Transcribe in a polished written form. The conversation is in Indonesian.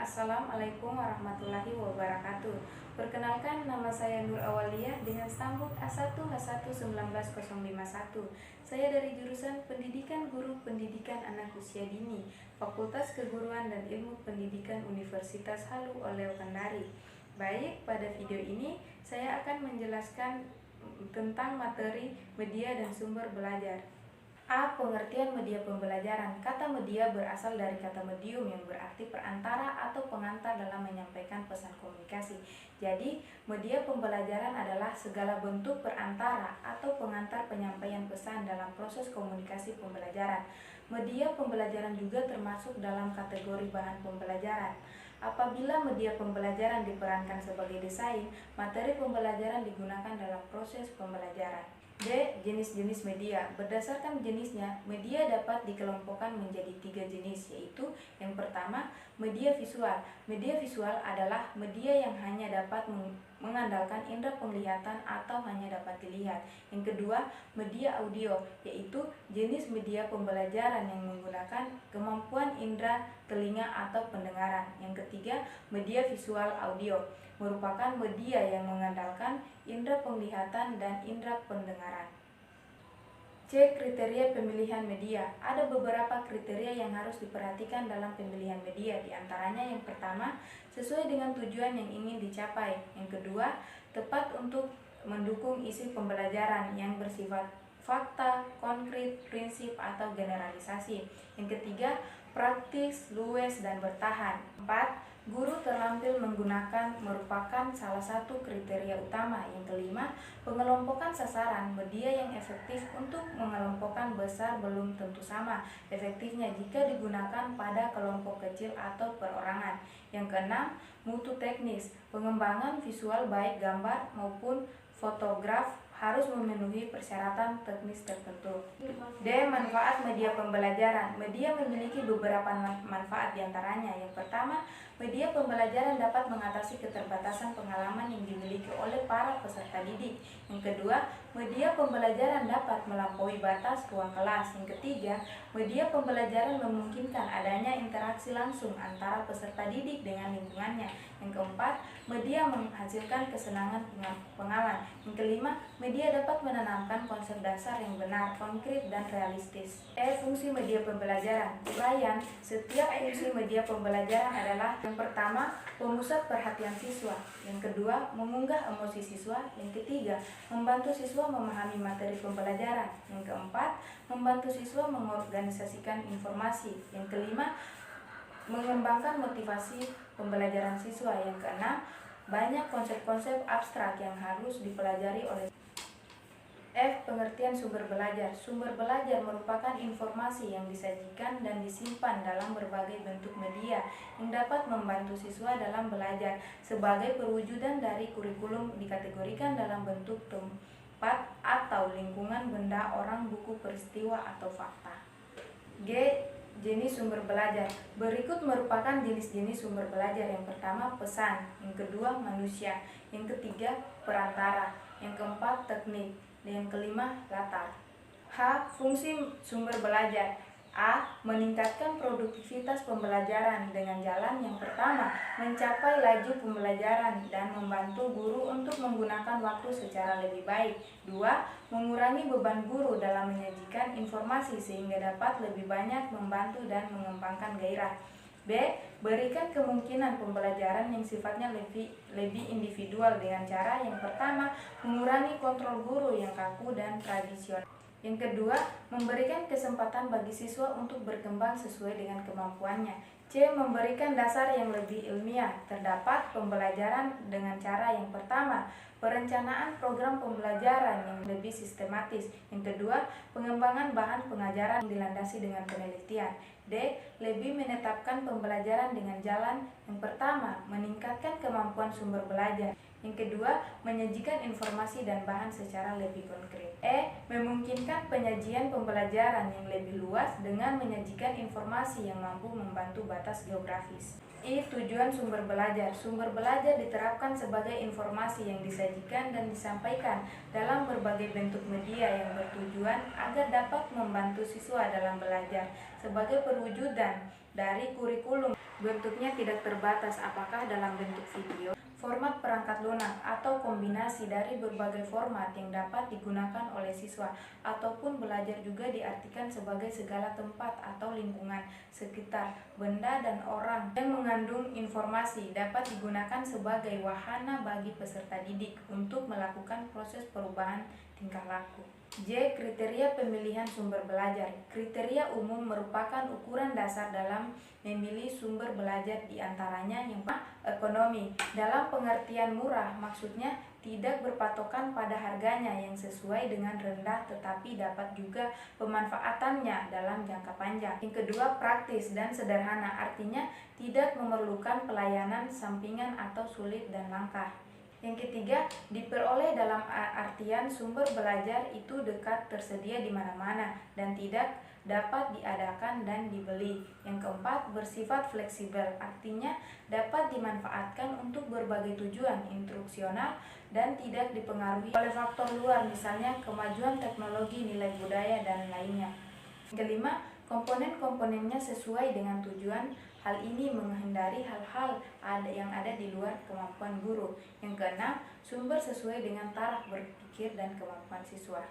Assalamualaikum warahmatullahi wabarakatuh. Perkenalkan, nama saya Nur Awaliyah dengan stambuk A1H11901. Saya dari jurusan Pendidikan Guru Pendidikan Anak Usia Dini, Fakultas Keguruan dan Ilmu Pendidikan Universitas Halu Oleo Kendari. Baik, pada video ini saya akan menjelaskan tentang materi media dan sumber belajar. A. Pengertian media pembelajaran. Kata media berasal dari kata medium yang berarti perantara atau pengantar dalam menyampaikan pesan komunikasi. Jadi, media pembelajaran adalah segala bentuk perantara atau pengantar penyampaian pesan dalam proses komunikasi pembelajaran. Media pembelajaran juga termasuk dalam kategori bahan pembelajaran. Apabila media pembelajaran diperankan sebagai desain, materi pembelajaran digunakan dalam proses pembelajaran. D. Jenis-jenis media. Berdasarkan jenisnya, media dapat dikelompokkan menjadi 3 jenis, yaitu yang pertama, media visual. Media visual adalah media yang hanya dapat mengandalkan indera penglihatan atau hanya dapat dilihat. Yang kedua, media audio, yaitu jenis media pembelajaran yang menggunakan kemampuan indera telinga atau pendengaran. Yang ketiga, media visual audio, merupakan media yang mengandalkan indera penglihatan dan indera pendengaran. C. Kriteria pemilihan media. Ada beberapa kriteria yang harus diperhatikan dalam pemilihan media. Di antaranya yang pertama, sesuai dengan tujuan yang ingin dicapai. Yang kedua, tepat untuk mendukung isi pembelajaran yang bersifat fakta, konkret, prinsip, atau generalisasi. Yang ketiga, praktis, luwes, dan bertahan. 4. Guru terampil menggunakan merupakan salah satu kriteria utama. Yang kelima, pengelompokan sasaran. Media yang efektif untuk mengelompokkan besar belum tentu sama efektifnya jika digunakan pada kelompok kecil atau perorangan. Yang keenam, mutu teknis. Pengembangan visual baik gambar maupun fotograf harus memenuhi persyaratan teknis tertentu. D. Manfaat media pembelajaran. Media memiliki beberapa manfaat diantaranya. Yang pertama, media pembelajaran dapat mengatasi keterbatasan pengalaman yang dimiliki oleh para peserta didik. Yang kedua, media pembelajaran dapat melampaui batas ruang kelas. Yang ketiga, media pembelajaran memungkinkan adanya interaksi langsung antara peserta didik dengan lingkungannya. Yang keempat, media menghasilkan kesenangan pengalam. Yang kelima, media dapat menanamkan konsep dasar yang benar, konkret, dan realistis. Fungsi media pembelajaran. Uraian, setiap fungsi media pembelajaran adalah: yang pertama, pemusat perhatian siswa. Yang kedua, mengunggah emosi siswa. Yang ketiga, membantu siswa memahami materi pembelajaran. Yang keempat, membantu siswa mengorganisasikan informasi. Yang kelima, mengembangkan motivasi pembelajaran siswa. Yang keenam, banyak konsep-konsep abstrak yang harus dipelajari oleh. F. Pengertian sumber belajar. Sumber belajar merupakan informasi yang disajikan dan disimpan dalam berbagai bentuk media yang dapat membantu siswa dalam belajar. Sebagai perwujudan dari kurikulum dikategorikan dalam bentuk tempat atau lingkungan benda, orang, buku, peristiwa, atau fakta. G. Jenis sumber belajar. Berikut merupakan jenis-jenis sumber belajar. Yang pertama, pesan. Yang kedua, manusia. Yang ketiga, perantara. Yang keempat, teknik. Yang kelima, latar. H. Fungsi sumber belajar. A. Meningkatkan produktivitas pembelajaran dengan jalan yang pertama, mencapai laju pembelajaran dan membantu guru untuk menggunakan waktu secara lebih baik. 2. Mengurangi beban guru dalam menyajikan informasi sehingga dapat lebih banyak membantu dan mengembangkan gairah. B. Berikan kemungkinan pembelajaran yang sifatnya lebih individual dengan cara yang pertama, mengurangi kontrol guru yang kaku dan tradisional. Yang kedua, memberikan kesempatan bagi siswa untuk berkembang sesuai dengan kemampuannya. C. Memberikan dasar yang lebih ilmiah. Terdapat pembelajaran dengan cara yang pertama, perencanaan program pembelajaran yang lebih sistematis. Yang kedua, pengembangan bahan pengajaran yang dilandasi dengan penelitian. D. Lebih menetapkan pembelajaran dengan jalan yang pertama, meningkatkan kemampuan sumber belajar. Yang kedua, menyajikan informasi dan bahan secara lebih konkret. E. Memungkinkan penyajian pembelajaran yang lebih luas dengan menyajikan informasi yang mampu membantu batas geografis. I. Tujuan sumber belajar. Sumber belajar diterapkan sebagai informasi yang disajikan dan disampaikan dalam berbagai bentuk media yang bertujuan agar dapat membantu siswa dalam belajar sebagai perwujudan dari kurikulum Bentuknya tidak terbatas, apakah dalam bentuk video, format perangkat lunak, atau kombinasi dari berbagai format yang dapat digunakan oleh siswa, ataupun belajar juga diartikan sebagai segala tempat atau lingkungan sekitar, benda dan orang yang mengandung informasi dapat digunakan sebagai wahana bagi peserta didik untuk melakukan proses perubahan tingkah laku. J. Kriteria pemilihan sumber belajar. Kriteria umum merupakan ukuran dasar dalam memilih sumber belajar, diantaranya yang ekonomi. Dalam pengertian murah, maksudnya tidak berpatokan pada harganya yang sesuai dengan rendah, tetapi dapat juga pemanfaatannya dalam jangka panjang. Yang kedua, praktis dan sederhana, artinya tidak memerlukan pelayanan sampingan atau sulit dan langka. Yang ketiga, diperoleh dalam artian sumber belajar itu dekat, tersedia di mana-mana, dan tidak dapat diadakan dan dibeli. Yang keempat, bersifat fleksibel, artinya dapat dimanfaatkan untuk berbagai tujuan instruksional dan tidak dipengaruhi oleh faktor luar, misalnya kemajuan teknologi, nilai budaya, dan lainnya. Yang kelima, komponen-komponennya sesuai dengan tujuan. Hal ini menghindari hal-hal yang ada di luar kemampuan guru. Yang keenam, sumber sesuai dengan taraf berpikir dan kemampuan siswa.